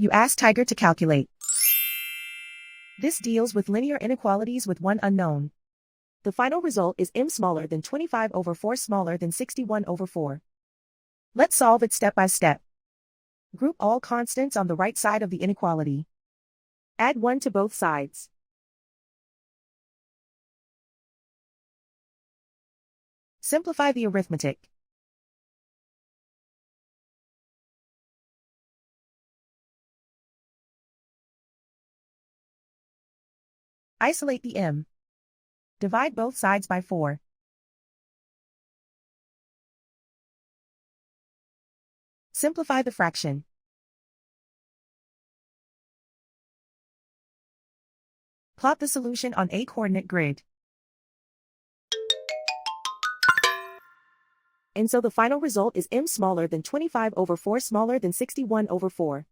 You ask Tiger to calculate. This deals with linear inequalities with one unknown. The final result is m smaller than 25/4 smaller than 61/4. Let's solve it step by step. Group all constants on the right side of the inequality. Add 1 to both sides. Simplify the arithmetic. Isolate the m. Divide both sides by 4. Simplify the fraction. Plot the solution on a coordinate grid. And so the final result is m smaller than 25/4 smaller than 61/4.